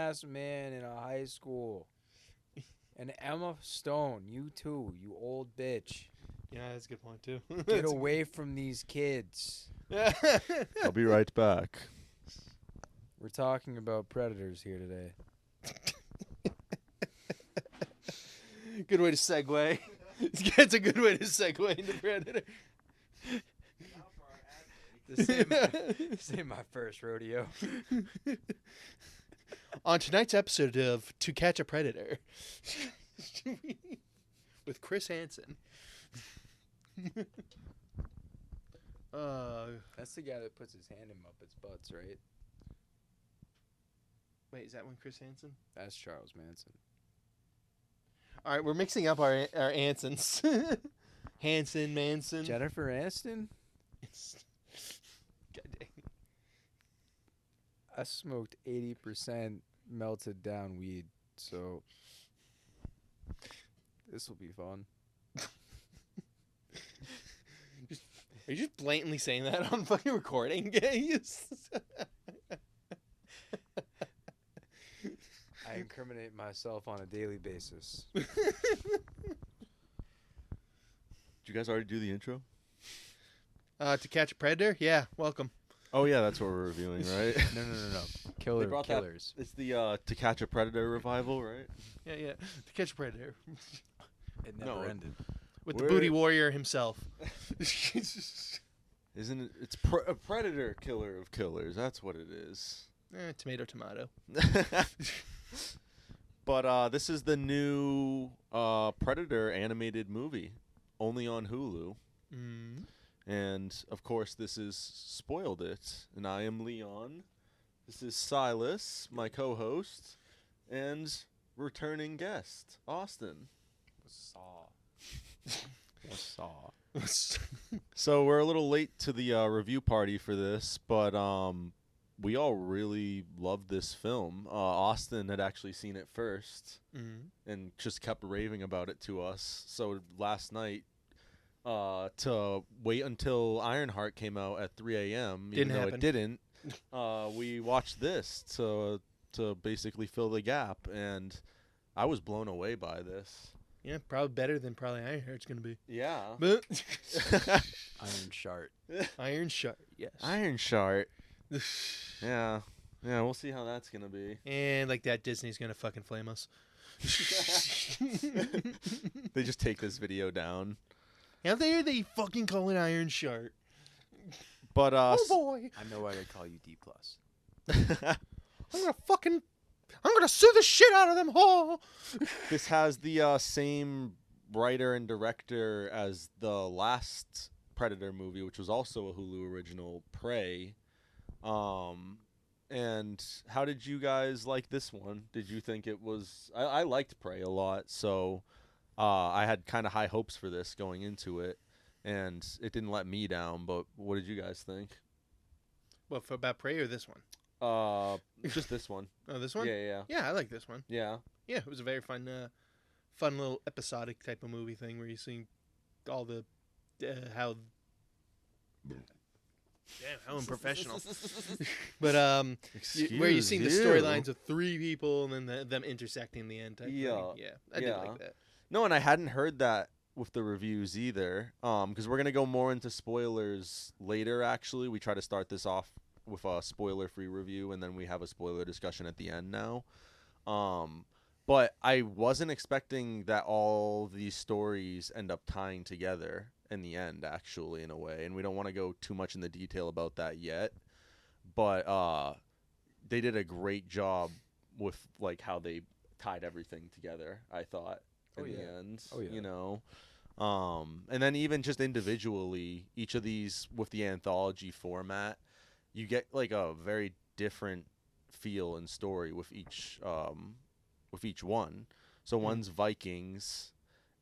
ass man in a high school. And Emma Stone, you too, you old bitch. Yeah, that's a good point, too. Get away from these kids. I'll be right back. We're talking about predators here today. Good way to segue. It's a good way to segue into Predator. This ain't my first rodeo. On tonight's episode of To Catch a Predator with Chris Hansen. That's the guy that puts his hand in Muppets' butts, right? Wait, is that one Chris Hansen? That's Charles Manson. All right, we're mixing up our Ansons. Hansen, Manson. Jennifer Aniston? God dang. I smoked 80% melted down weed, so this will be fun. Are you just blatantly saying that on fucking recording? I incriminate myself on a daily basis. Did you guys already do the intro? To Catch a Predator? Yeah, welcome. Oh, yeah, that's what we're reviewing, right? No. They brought Killers. It's the To Catch a Predator revival, right? Yeah. To Catch a Predator. It never ended. With the booty warrior himself. Isn't it? It's a predator killer of killers. That's what it is. Tomato. But this is the new Predator animated movie, only on Hulu. Mm. And, of course, this is Spoiled It. And I am Leon. This is Silas, my co-host, and returning guest, Austin. So we're a little late to the review party for this, but we all really loved this film. Austin had actually seen it first and just kept raving about it to us. So last night, to wait until Ironheart came out at 3 a.m., even though it didn't, we watched this to basically fill the gap, and I was blown away by this. Yeah, probably better than Ironheart's going to be. Yeah. Iron Shart. Iron Shart, yes. Iron Shart. Yeah, we'll see how that's going to be. And like that, Disney's going to fucking flame us. They just take this video down. Out there, they fucking call it Iron Shart. But, oh boy. I know why they call you D+. I'm gonna sue the shit out of them all. This has the same writer and director as the last Predator movie, which was also a Hulu original, Prey. And how did you guys like this one? Did you think it was... I liked Prey a lot, so I had kind of high hopes for this going into it, and it didn't let me down, but what did you guys think? What, about Prey or this one? Just this one. Oh, this one? Yeah. Yeah, I like this one. Yeah. Yeah, it was a very fun little episodic type of movie thing where you see all the how unprofessional. But where you see the storylines of three people and then them intersecting in the end type thing. Yeah, I did like that. No, and I hadn't heard that with the reviews either. Because we're gonna go more into spoilers later. Actually, we try to start this off with a spoiler-free review, and then we have a spoiler discussion at the end now. But I wasn't expecting that all these stories end up tying together in the end, actually, in a way. And we don't want to go too much in the detail about that yet. But they did a great job with like how they tied everything together, I thought, in the end. Oh, yeah. You know? And then even just individually, each of these with the anthology format, you get like a very different feel and story with each one. So one's Vikings,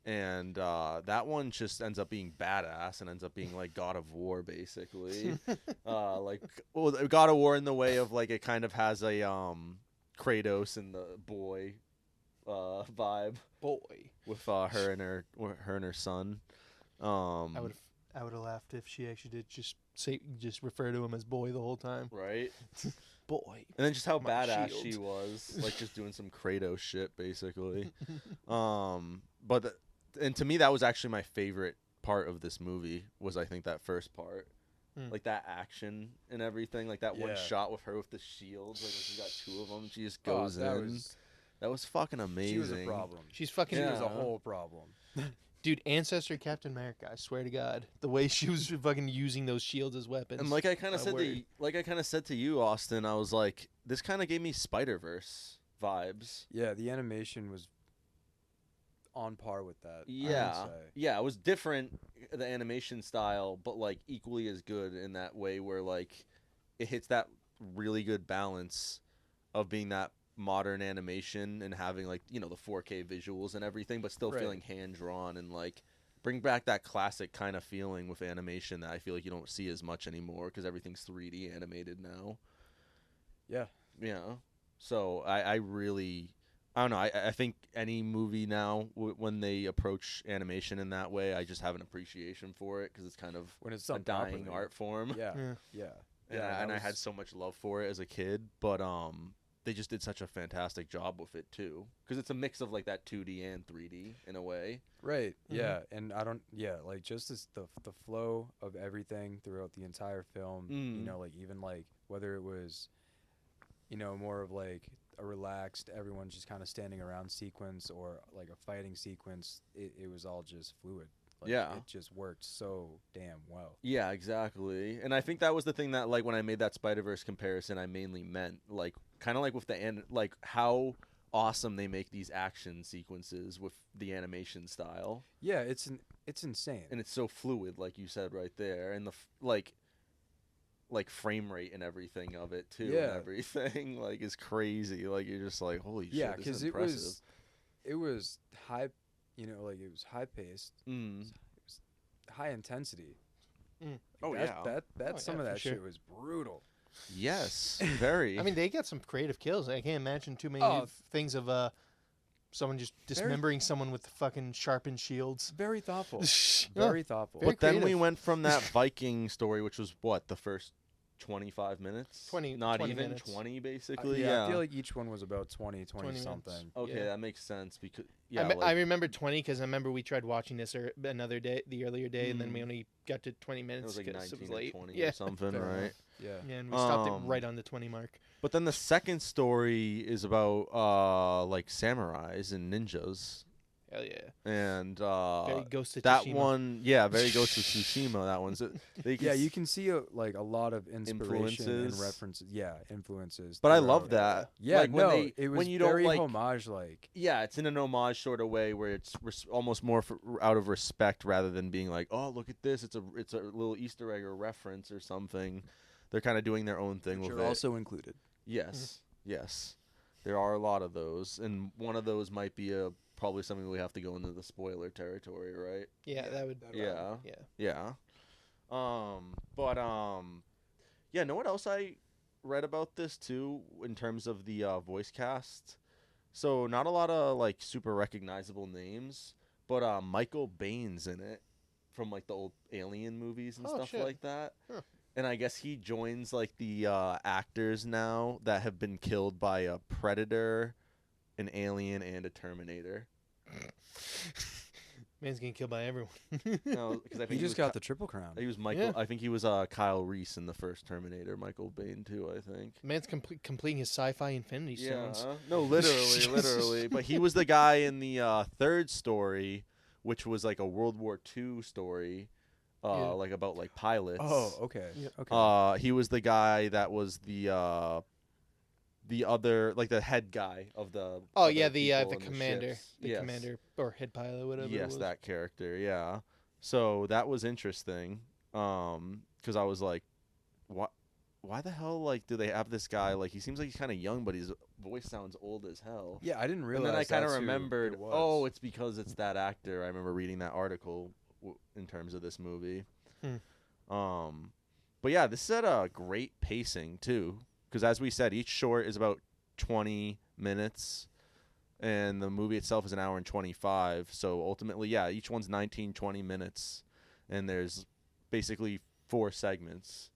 and that one just ends up being badass and ends up being like God of War, basically. God of War in the way of like it kind of has a Kratos and the boy vibe. Boy. With her and her son. I would have laughed if she actually did just refer to him as boy the whole time. Right. boy. And then just how My badass shield. she was, like just doing some Kratos shit, basically. And to me, that was actually my favorite part of this movie. Was I think that first part, like that action and everything, like that one shot with her with the shields, like when she's got two of them, she just goes in. That was fucking amazing. She was a problem. She's fucking. She was a whole problem. Dude, Ancestor Captain America, I swear to God. The way she was fucking using those shields as weapons. And like I kind of said to you, Austin, I was like, this kind of gave me Spider-Verse vibes. Yeah, the animation was on par with that. Yeah. Yeah, it was different, the animation style, but like equally as good in that way where like it hits that really good balance of being that modern animation and having like, you know, the 4K visuals and everything, but still feeling hand drawn and like bring back that classic kind of feeling with animation that I feel like you don't see as much anymore because everything's 3D animated now. Yeah. Yeah. So I really, I don't know. I think any movie now, when they approach animation in that way, I just have an appreciation for it because it's kind of when it's a dying art form. Yeah. And I had so much love for it as a kid, but they just did such a fantastic job with it too, because it's a mix of like that 2D and 3D in a way. Right. Yeah. And like just as the flow of everything throughout the entire film. You know, like even like whether it was, you know, more of like a relaxed, everyone's just kind of standing around sequence or like a fighting sequence, it was all just fluid. Like, it just worked so damn well. Yeah, exactly. And I think that was the thing that, like, when I made that Spider-Verse comparison, I mainly meant, like, kind of like with like how awesome they make these action sequences with the animation style. Yeah, it's insane. And it's so fluid, like you said right there, and the like frame rate and everything of it too, and everything like is crazy. Like you're just like, holy shit, this is impressive. it was high. You know, like it was high paced. It was high intensity. Some of that shit was brutal. Yes, very. I mean, they got some creative kills. I can't imagine too many things of someone just dismembering someone with fucking sharpened shields. Very thoughtful. Very thoughtful. But then we went from that Viking story, which was what, the first 25 minutes? 20 Not 20 even minutes. 20, basically. I feel like each one was about 20 something. Okay, that makes sense because I remember 20 because I remember we tried watching this another day, the earlier day, and then we only got to 20 minutes because it was late. 20 or something, right? Yeah, and we stopped it right on the 20 mark. But then the second story is about like samurais and ninjas. Hell yeah. And very Ghost of that Tsushima. one, very Ghost of Tsushima. That one's you can see like a lot of inspiration and references. Yeah, influences. But I love that. Yeah, like it was when you very don't, like, homage like. Yeah, it's in an homage sort of way where it's almost more out of respect rather than being like, oh, look at this, it's a little Easter egg or reference or something. They're kind of doing their own thing with it. Also included. Yes, yes, there are a lot of those, and one of those might be probably something we have to go into the spoiler territory, right? Yeah, that would. Yeah. Know what else I read about this too in terms of the voice cast? So not a lot of like super recognizable names, but Michael Baine's in it from like the old Alien movies and stuff like that. Huh. And I guess he joins like the actors now that have been killed by a Predator, an Alien, and a Terminator. Man's getting killed by everyone. No, because I think he just got the Triple Crown. He was Michael. Yeah. I think he was Kyle Reese in the first Terminator. Michael Bain too, I think. Man's completing his sci-fi Infinity Stones. No, literally. But he was the guy in the third story, which was like a World War II story. Like about like pilots. Oh, okay. Yeah. Okay. He was the guy that was the other, like the head guy of the. Oh yeah, the commander, commander or head pilot, whatever. Yes, it was. That character. Yeah. So that was interesting, because I was like, what? Why the hell, like, do they have this guy? Like, he seems like he's kind of young, but his voice sounds old as hell. Yeah, I didn't realize. And then I kind of that's remembered, who it was. it's because it's that actor. I remember reading that article in terms of this movie. But yeah, this is at a great pacing too, because as we said, each short is about 20 minutes, and the movie itself is an hour and 25. So ultimately, each one's 19-20 minutes, and there's basically 4 segments.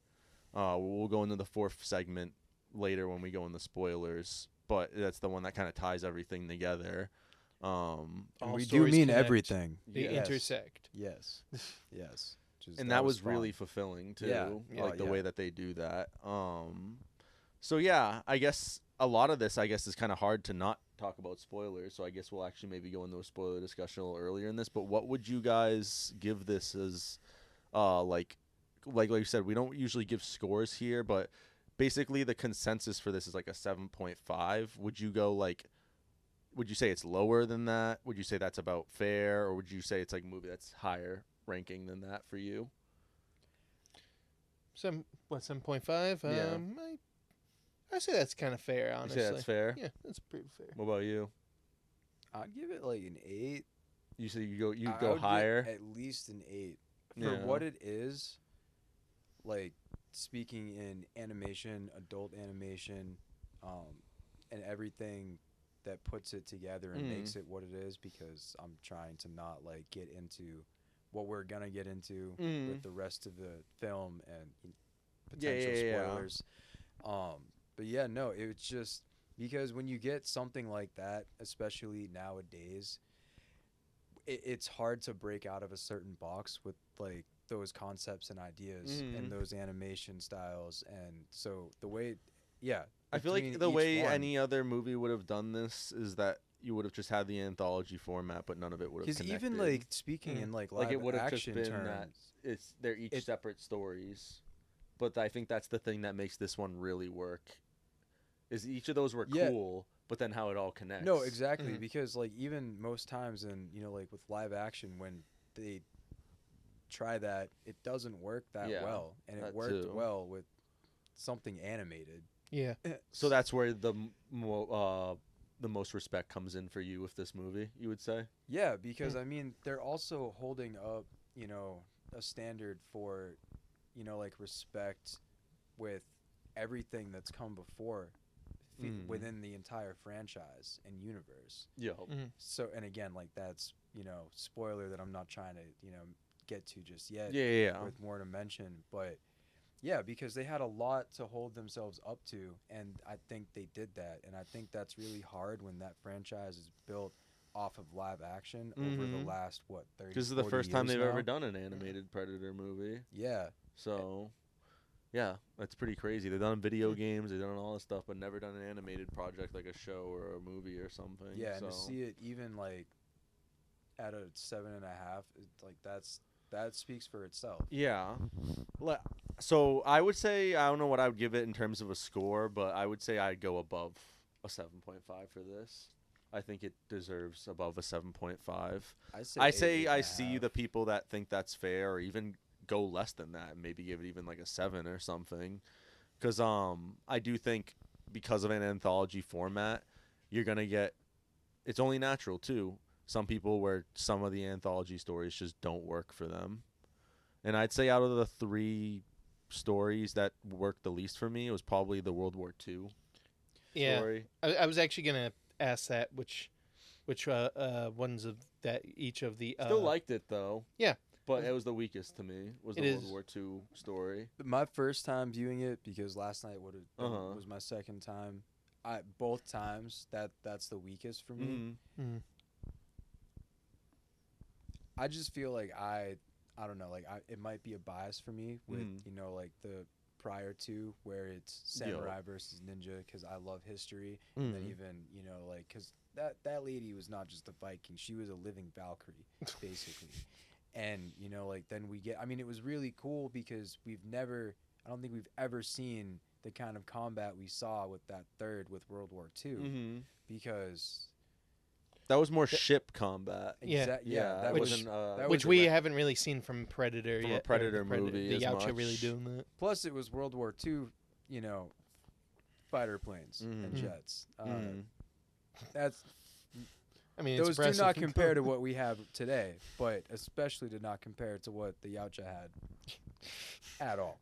We'll go into the 4th segment later when we go in the spoilers, but that's the one that kind of ties everything together. And we do mean connect. everything. They intersect. Yes. Yes. And that was really fulfilling too. Yeah. Like the way that they do that. So yeah, I guess a lot of this is kind of hard to not talk about spoilers. So I guess we'll actually maybe go into a spoiler discussion a little earlier in this. But what would you guys give this as, like you said, we don't usually give scores here, but basically the consensus for this is like a 7.5. Would you say it's lower than that? Would you say that's about fair, or would you say it's like a movie that's higher ranking than that for you? 7.5? Yeah. I say that's kind of fair, honestly. You say that's fair? Yeah, that's pretty fair. What about you? I'd give it like an 8. You say you go higher? At least an 8. For what it is, like speaking in animation, adult animation, and everything that puts it together and makes it what it is, because I'm trying to not like get into what we're gonna get into with the rest of the film and potential spoilers. But yeah, no, it's just because when you get something like that, especially nowadays, it's hard to break out of a certain box with like those concepts and ideas and those animation styles. And so the way, I feel like the way any other movie would have done this is that you would have just had the anthology format, but none of it would have connected. Because even like speaking in like live it would have action just been terms, that they're each separate stories. But I think that's the thing that makes this one really work. Is each of those were cool, but then how it all connects. No, exactly, because like even most times in like with live action, when they try that, it doesn't work that well, and it worked well with something animated. Yeah. So that's where the most respect comes in for you with this movie, you would say? Yeah, because I mean they're also holding up, a standard for, like respect with everything that's come before within the entire franchise and universe. Yeah. So, and again, like that's, spoiler that I'm not trying to, get to just yet. Yeah. With more to mention, but yeah, because they had a lot to hold themselves up to, and I think they did that, and I think that's really hard when that franchise is built off of live action over the last 30 This is the first time they've now. ever done an animated Predator movie. Yeah. So yeah, that's pretty crazy. They've done video games, they've done all this stuff, but never done an animated project like a show or a movie or something. Yeah, and to see it even like at a 7.5, it's like that speaks for itself. Yeah. So I would say, I don't know what I would give it in terms of a score, but I would say I'd go above a 7.5 for this. I think it deserves above a 7.5. I see the people that think that's fair, or even go less than that, and maybe give it even like a 7 or something. Because I do think because of an anthology format, you're going to get, it's only natural too, some people where some of the anthology stories just don't work for them. And I'd say out of the 3 stories that worked the least for me, it was probably the World War II story. I was actually going to ask that, which ones of that, each of the... Still liked it though. Yeah. But it was the weakest to me, was the World War II story. My first time viewing it, because last night was my second time, both times that's the weakest for me. I just feel like I don't know, like it might be a bias for me with like the prior two, where it's samurai versus ninja, because I love history, and then even like because that lady was not just a Viking, she was a living Valkyrie basically. And like then we get, I mean, it was really cool because I don't think we've ever seen the kind of combat we saw with that third with World War II, because that was more ship combat. That which we haven't really seen from Predator from yet. A Predator movie. The Yautja really doing that. Plus, it was World War II, fighter planes and jets. That's. I mean, those do not compare to what we have today, but especially do not compare to what the Yautja had at all.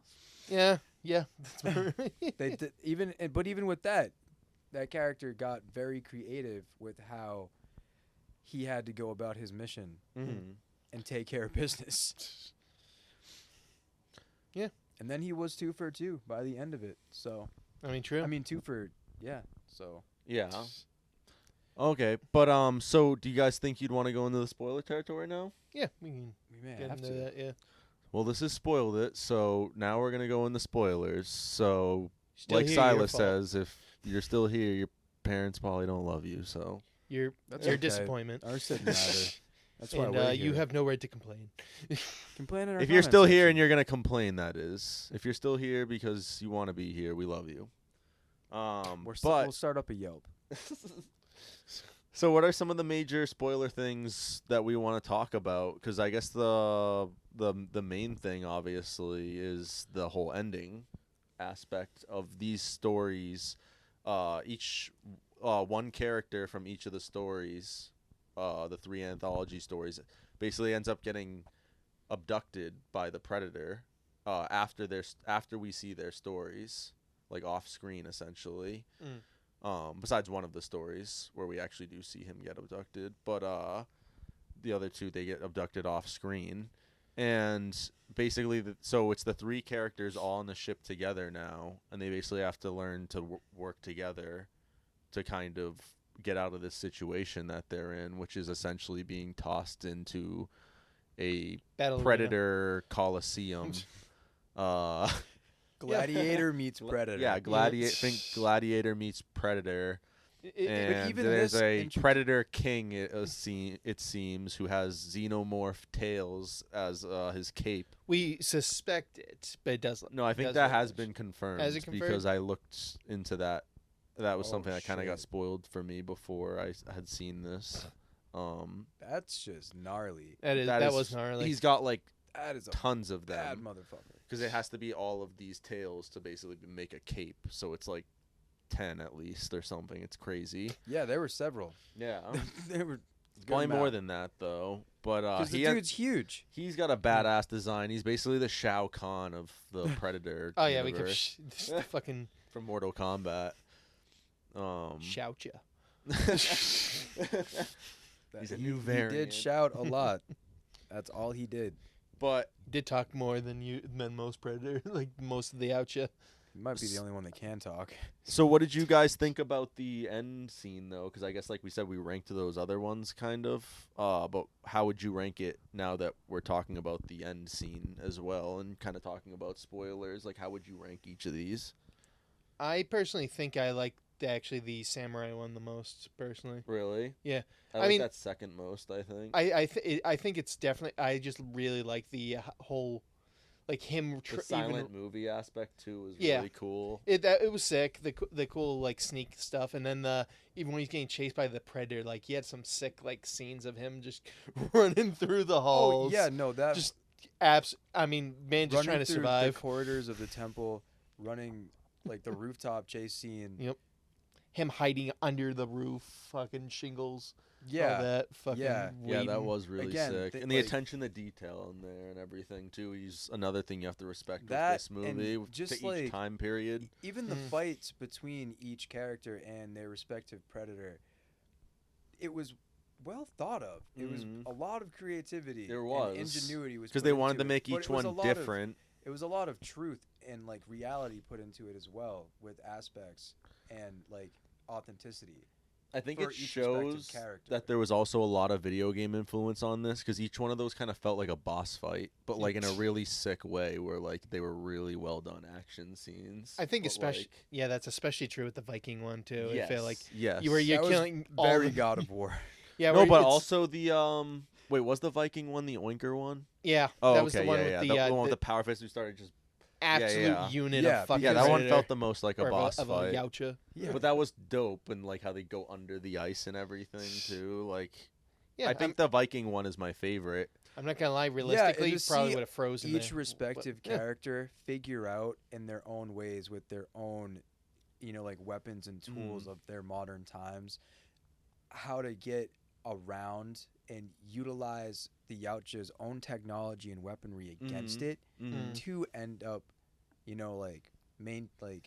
Yeah. They did, even with that character got very creative with how he had to go about his mission and take care of business. Yeah. And then he was 2 for 2 by the end of it. So I mean, true. I mean, 2 for So Yeah. Okay, but so do you guys think you'd want to go into the spoiler territory now? Yeah, we can we may get have into to. that. Yeah. Well, this has spoiled it, so now we're gonna go into spoilers. So, Still like here, Silas your fault. says, if you're still here, your parents probably don't love you. So Your That's your okay. disappointment. Ours didn't matter. That's why And we're you here. have no right to complain. Complain in our if you're comment still here section. and you're gonna complain, that is, if you're still here because you want to be here, we love you. we'll start up a Yelp. So what are some of the major spoiler things that we want to talk about? Because I guess the main thing, obviously, is the whole ending aspect of these stories. Each one character from each of the stories, the 3 anthology stories, basically ends up getting abducted by the predator after we see their stories, like off screen, essentially. Besides one of the stories where we actually do see him get abducted, but the other 2, they get abducted off screen, and basically so it's the 3 characters all on the ship together now, and they basically have to learn to work together to kind of get out of this situation that they're in, which is essentially being tossed into a Battle predator coliseum. Gladiator meets Predator. Yeah, think Gladiator meets Predator. And even there's this a Predator King, it seems, who has xenomorph tails as his cape. We suspect it, but it doesn't. No, I think that has been confirmed. Has it confirmed? Because I looked into that. That was Oh, something that kind of got shit. spoiled for me before I had seen this. That's just gnarly. That was gnarly. He's got like That is a tons of bad them. motherfucker. Because it has to be all of these tails to basically make a cape. So it's like 10 at least or something. It's crazy. Yeah, there were several. Yeah. They were Probably more than that, though. But because the dude's huge. he's got a badass design. He's basically the Shao Kahn of the Predator Oh yeah, universe we kept fucking from Mortal Kombat. shout ya. He's a new variant. He did shout a lot. That's all he did. But Did talk more than most Predator, like most of the outcha. He might be the only one that can talk. so what did you guys think about the end scene, though? Because I guess, like we said, we ranked those other ones kind of. But how would you rank it now that we're talking about the end scene as well and kind of talking about spoilers? Like, how would you rank each of these? I personally think I like actually the samurai one the most, personally. Really? Yeah. I I like mean- that second most, I think. I think it's definitely. I just really like the whole, like him. The silent movie aspect too was Yeah. really cool. It was sick. The cool like sneak stuff, and then even when he's getting chased by the predator, like he had some sick like scenes of him just running through the halls. Oh yeah, no, that just I mean, man, just running trying to through survive. the corridors of the temple, running like the rooftop chase scene. Yep. Him hiding under the roof, fucking shingles. All Yeah, that fucking. yeah. Yeah, that waiting. was really Again, sick. th- And the like- attention to detail in there and everything too. He's another thing you have to respect That with this movie. and just to each like- time period. Even the Mm. fights between each character and their respective predator, it was well thought of. It was Mhm. a lot of creativity. There and was. ingenuity was Because put they wanted into to it, make but each it was a one lot of- different. It was a lot of truth and like reality put into it as well, with aspects and like authenticity. I think for it each respective shows character. that there was also a lot of video game influence on this because each one of those kind of felt like a boss fight, but like in a really sick way where like they were really well done action scenes. I think But, especially like, yeah, that's especially true with the Viking one too. yes, I feel like yes. you're That was killing all very the, God of War. yeah. No, where but it's- also the wait, was the Viking one the Oinker one? yeah, Oh, that okay, was the one yeah, with yeah. the, the one with the the power fist who started just absolute yeah. unit Yeah, of fucking yeah, that one predator, felt the most like a or boss of fight. a Yautja. Yeah, But that was dope, and like how they go under the ice and everything too. Like, Yeah, I think the Viking one is my favorite. I'm not gonna lie. Realistically, to probably see would have frozen each there. respective But, yeah. character figure out in their own ways with their own, like weapons and tools of their modern times, how to get around and utilize the Yautja's own technology and weaponry against it Mm-hmm. to end up,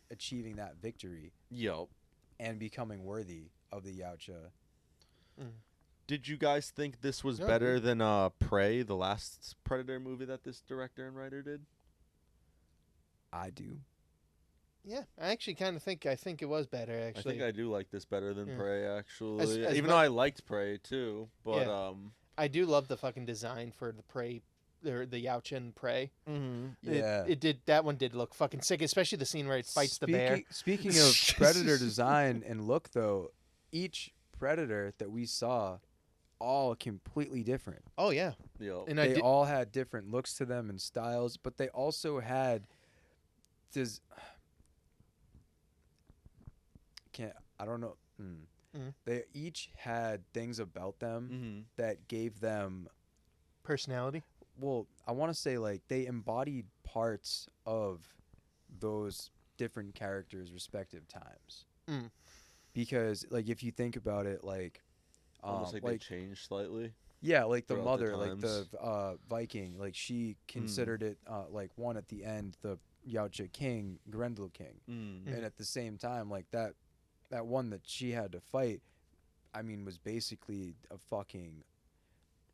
achieving that victory Yup. and becoming worthy of the Yautja. Did you guys think this was No, better than Prey, the last Predator movie that this director and writer did? I do. Yeah, I actually kind of think it was better. Actually, I think I do like this better than Yeah. Prey, actually. As Even though I liked Prey too, but I do love the fucking design for the Prey, the Yao Chen Prey. Yeah. It did that one did look fucking sick, especially the scene where it fights the bear. Speaking of Predator design and look, though, each Predator that we saw, all completely different. Oh yeah, Yo. and They all had different looks to them and styles, but they also had this. I don't know. They each had things about them that gave them personality. Well, I want to say like they embodied parts of those different characters' respective times. Because like if you think about it, like almost like they changed slightly. Yeah, like the throughout mother, the like the times. Viking, like she considered it like one at the end, the Yaocha King, Grendel King, and at the same time, like that one that she had to fight, I mean, was basically a fucking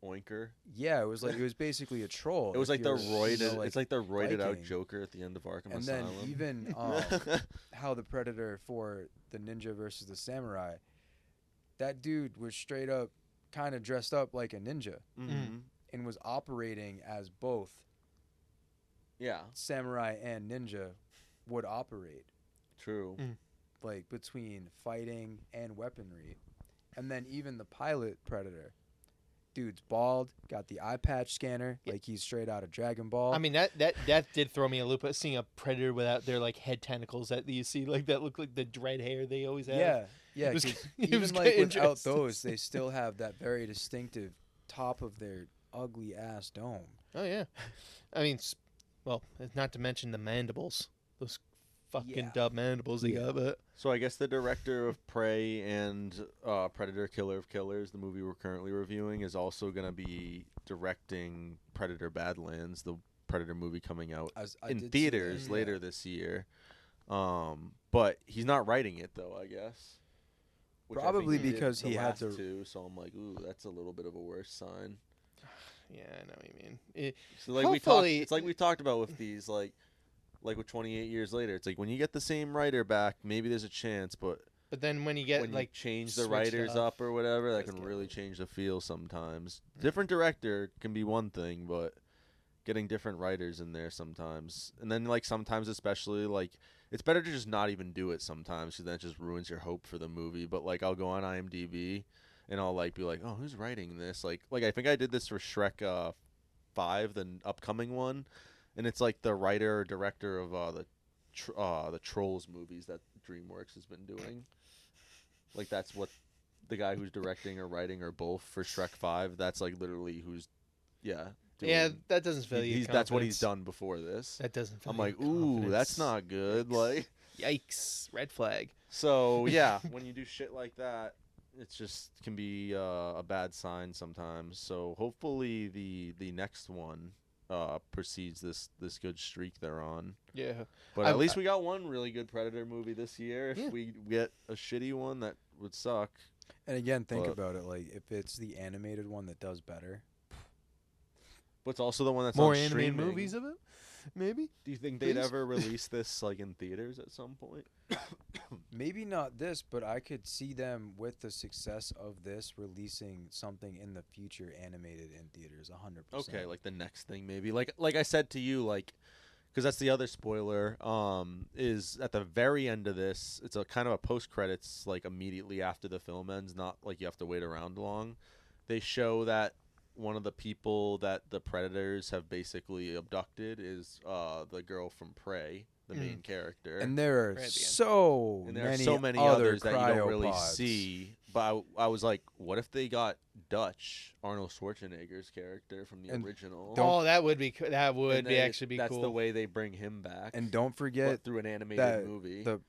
Oinker. Yeah, it was basically a troll. It was like the roided. like it's like the roided out Viking. Joker at the end of Arkham And Asylum. then even how the Predator for the ninja versus the samurai, that dude was straight up kind of dressed up like a ninja and was operating as both samurai and ninja would operate. True. Like between fighting and weaponry. And then even the pilot Predator, dude's bald, got the eye patch scanner, like he's straight out of Dragon Ball. I mean that did throw me a loop. Seeing a Predator without their like head tentacles that you see, like that look like the dread hair they always have. Yeah, It was- 'cause it even was like kinda without interesting. those, they still have that very distinctive top of their ugly ass dome. Oh yeah, I mean, well, not to mention the mandibles, those fucking dub mandibles they got. But So I guess the director of Prey and Predator Killer of Killers, the movie we're currently reviewing, is also going to be directing Predator Badlands, the Predator movie coming out I in did see theaters that, later this year. But he's not writing it though, I guess. Which I think Probably did because the he had last to- two, so I'm like, ooh, that's a little bit of a worse sign. yeah, I know what you mean. So like Hopefully- it's like we talked about with these like with 28 years later, it's like when you get the same writer back, maybe there's a chance, but But then when you get when like you change the switched writers up or whatever, that does can get really weird. change the feel sometimes. Different director can be one thing, but getting different writers in there sometimes, and then like sometimes especially like it's better to just not even do it sometimes, because then it just ruins your hope for the movie. But like I'll go on IMDb and I'll like be like, oh, who's writing this? Like I think I did this for Shrek 5, the upcoming one, and it's like the writer or director of the Trolls movies that DreamWorks has been doing. Like that's what the guy who's directing or writing or both for Shrek 5. That's like literally who's doing, yeah, that doesn't fill you. that's what he's confidence. done before this. That doesn't. Fill I'm you like, ooh, that's confidence. not good. Yikes. Like, Yikes! Red flag. so yeah, when you do shit like that, it's just can be a bad sign sometimes. So hopefully the next one precedes this good streak they're on. Yeah. But at least we got one really good Predator movie this year. If Yeah. we get a shitty one, that would suck. And again, think But- about it, like if it's the animated one that does better. But it's also the one that's More on animated streaming. movies of it, maybe. Do you think they'd Please? ever release this like in theaters at some point? Maybe not this, but I could see them with the success of this releasing something in the future animated in theaters 100%. Okay, like the next thing maybe. Like I said to you, like, because that's the other spoiler. Is at the very end of this, it's a kind of a post credits, like immediately after the film ends. Not like you have to wait around long. They show that one of the people that the Predators have basically abducted is the girl from Prey, the main character. And there are Right at the end. so And there many are so many other others that you don't really cryopods. see. But I was like, what if they got Dutch, Arnold Schwarzenegger's character from the And original? Oh, that would be And actually be that's cool. the way they bring him back. And don't but forget through an animated that movie. the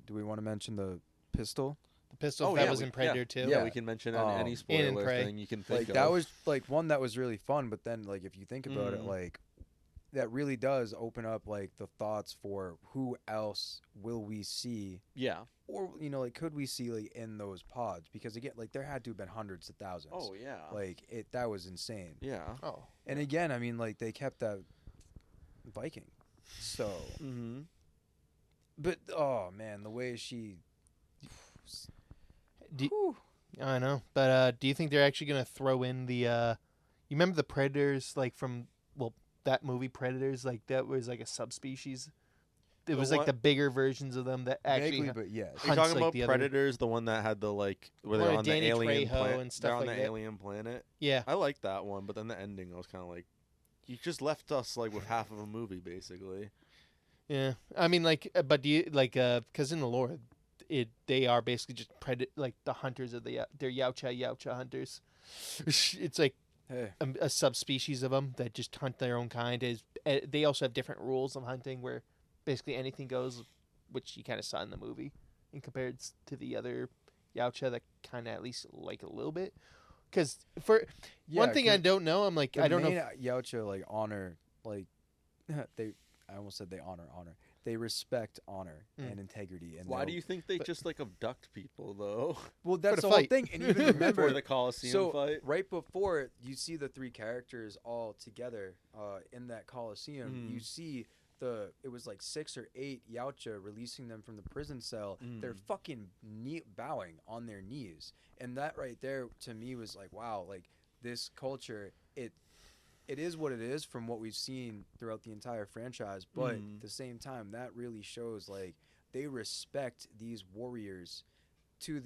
do we want to mention the pistol? The pistol Oh, that yeah, was we- in Predator too. yeah, Yeah. we can mention Um, any and spoiler Prey. thing you can think Like of. that was like one that was really fun, but then like if you think about it, Mhm. like that really does open up like the thoughts for who else will we see, yeah. or like could we see like in those pods? Because again, like there had to have been hundreds of thousands. Oh yeah. Like that was insane. yeah. Oh. And again, I mean, like they kept that Viking, so Mm-hmm. But oh man, the way she. I know, but do you think they're actually gonna throw in the? You remember the predators, like from that movie Predators, like that was like a subspecies. It The was like one- the bigger versions of them that actually. Vaguely, but yes. Are you hunts talking like about the other- Predators, the one that had the like where they're One of on the Danny alien Trejo planet and stuff they're on like the that. alien planet? Yeah, I like that one, but then the ending I was kind of like, you just left us like with half of a movie basically. yeah. I mean, like, but do you like? Because in the lore, they are basically just like the hunters of they're Yautja hunters. It's like Hey. a subspecies of them that just hunt their own kind. They also have different rules of hunting where basically anything goes, which you kind of saw in the movie, and compared to the other Yautja that kind of at least like a little bit. Because one thing I don't know, I'm like I don't know. Yautja like honor like they. I almost said they honor. They respect honor and integrity. And Why do you think they just like abduct people though? Well, that's the the whole fight. thing. And even remember Before the Coliseum fight. right before it, you see the three characters all together in that Coliseum. You see it was like 6 or 8 Yautja releasing them from the prison cell. They're fucking bowing on their knees, and that right there to me was like, wow, like this culture, it is what it is from what we've seen throughout the entire franchise, but at the same time, that really shows like they respect these warriors to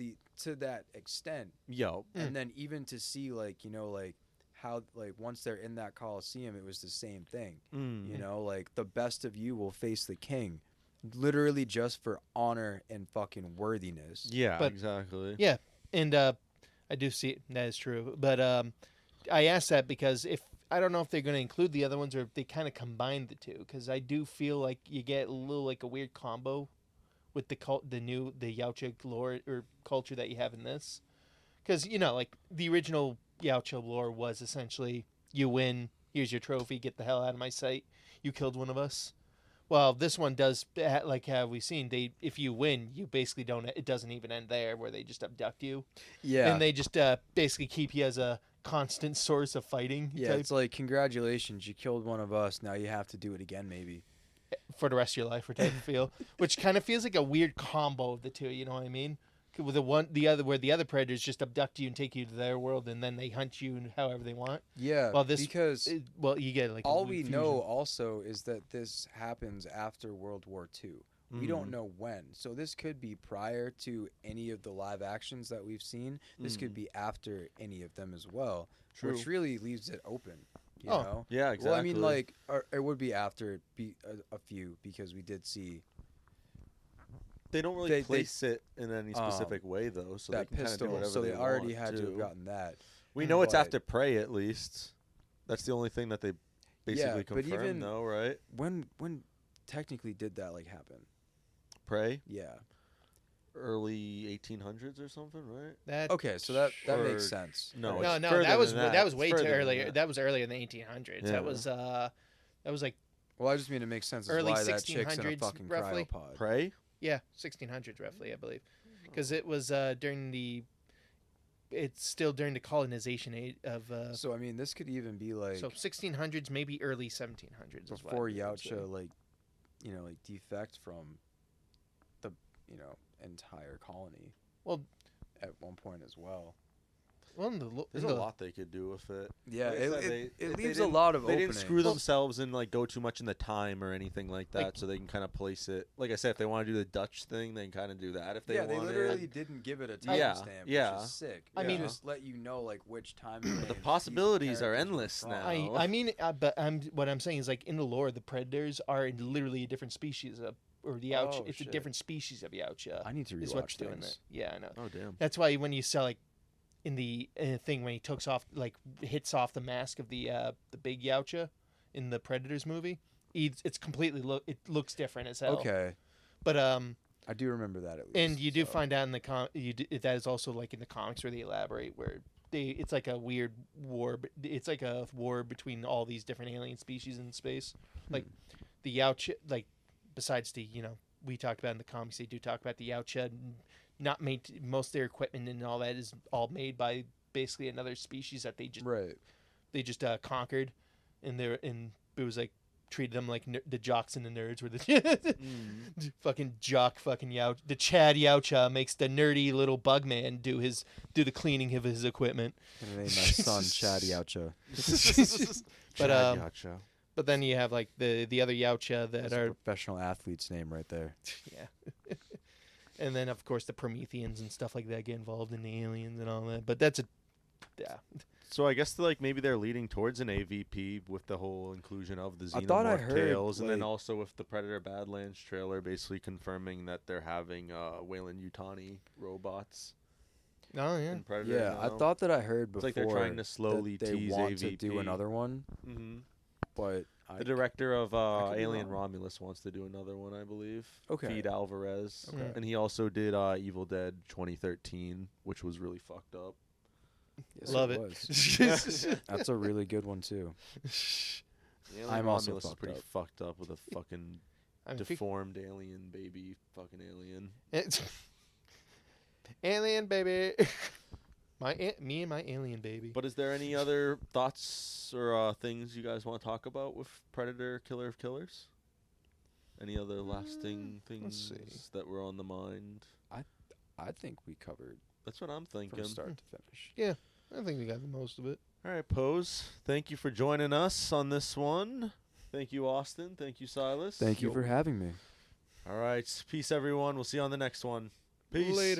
that extent. Yo. And then even to see like, you know, like how like once they're in that Coliseum, it was the same thing. You know, like the best of you will face the king. Literally just for honor and fucking worthiness. Yeah, But- exactly. Yeah, and I do see it. That is true. But I asked that because I don't know if they're going to include the other ones or if they kind of combine the two. Because I do feel like you get a little like a weird combo with the Yautja lore or culture that you have in this. Because you know, like the original Yautja lore was essentially you win, here's your trophy, get the hell out of my sight. You killed one of us. Well, this one does, like have we seen, if you win, you basically don't, it doesn't even end there where they just abduct you. Yeah. And they just basically keep you as a constant source of fighting. Yeah, it's like, congratulations, you killed one of us, now you have to do it again maybe. For the rest of your life, or type of feel. Which kind of feels like a weird combo of the two, you know what I mean? With where the other predators just abduct you and take you to their world, and then they hunt you however they want. Yeah, Well, you get like all a we fusion. know also is that this happens after World War II. We don't know when. So this could be prior to any of the live actions that we've seen. This could be after any of them as well. True. Which really leaves it open. You know? Yeah, exactly. Well, I mean, like, it would be after a few because we did see They don't really place it in any specific way though, so that they can kind of do pistol. whatever So they already want had to have gotten that. We know it's but- after Prey at least. That's the only thing that they basically but confirmed, even- though, right? When technically did that like happen? Prey, Yeah. early 1800s or something, right? That Okay, so that Or- makes sense. No, Right. no, it's no, further that was than that was It's way too further than earlier. that. That was earlier in the 1800s. Yeah. That was like Well, I just mean it makes sense as Early why that chick's in a 1600s fucking roughly. cryopod. Prey. 1600s roughly, I believe, because it was during the. It's still during the colonization age of. So I mean, this could even be like So 1600s, maybe early 1700s. is what before I would say. Yautja, like, you know, like defect from the, you know, entire colony. Well, at one point as well. Well, There's a lot they could do with it. Yeah, Like I said, it they leaves a didn't- lot of They opening. didn't screw themselves and like go too much in the time or anything like that, Like- so they can kind of place it. Like I said, if they want to do the Dutch thing, they can kind of do that. If they Yeah, they wanted. literally didn't give it a Yeah, timestamp, yeah. which is sick. I They mean- just let you know like which time. The possibilities are endless now. I mean, but what I'm saying is like in the lore, the predators are literally a different species of, or the Yautja. Oh, It's shit. a different species of Yautja. I need to Is rewatch what's doing things. that. Yeah, I know. Oh damn. That's why when you saw like in the thing when he hits off the mask of the big Yautja in the Predators movie, it's completely it looks different as hell. Okay, But I do remember that at least. and you do so. find out in the that is also like in the comics where they elaborate where it's like a weird war. It's like a war between all these different alien species in space. Like the Yautja, like besides we talked about in the comics, they do talk about the Yautja. Not made most of their equipment and all that is all made by basically another species that they just right. conquered, and it was like treated them like the jocks and the nerds were the fucking jock fucking the Chad Yautja makes the nerdy little bug man do the cleaning of his equipment. I'm gonna name my son Chad Yautja. But then you have like the other Yautja that That's are a professional athlete's name right there. yeah. And then of course the Prometheans and stuff like that get involved in the aliens and all that. But that's So I guess like maybe they're leading towards an AVP with the whole inclusion of the I thought I Xenomorph heard, Tales, and then like- also with the Predator Badlands trailer, basically confirming that they're having Wayland Yutani robots oh yeah. in Predator. Yeah, I now. thought that I heard It's before like they're trying to slowly that they tease want AVP. to do another one, Mm-hmm. but The director of could be Alien wrong. Romulus wants to do another one, I believe. Okay. Feed Alvarez. Okay. And he also did Evil Dead 2013, which was really fucked up. yes, Love it it. was. That's a really good one too. Alien I'm also Romulus is fucked pretty up. fucked up with a fucking I mean, deformed alien baby fucking alien. Alien baby. Me and my alien baby. But is there any other thoughts or things you guys want to talk about with Predator Killer of Killers? Any other lasting things see. that were on the mind? I think we covered That's what I'm thinking. from start to finish. Yeah, I think we got the most of it. All right, Pose. Thank you for joining us on this one. Thank you, Austin. Thank you, Silas. Thank you for having me. All right. Peace, everyone. We'll see you on the next one. Peace. Later.